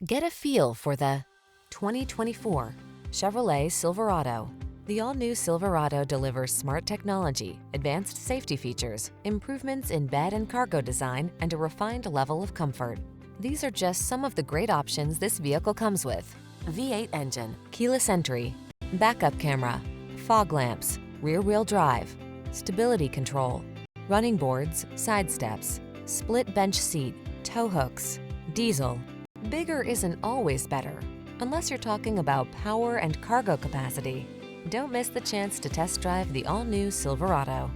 Get a feel for the 2024 Chevrolet Silverado. The all-new Silverado delivers smart technology, advanced safety features, improvements in bed and cargo design, and a refined level of comfort. These are just some of the great options this vehicle comes with: V8 engine, keyless entry, backup camera, fog lamps, rear-wheel drive, stability control, running boards, side steps, split bench seat, tow hooks, diesel. Bigger isn't always better, unless you're talking about power and cargo capacity. Don't miss the chance to test drive the all-new Silverado.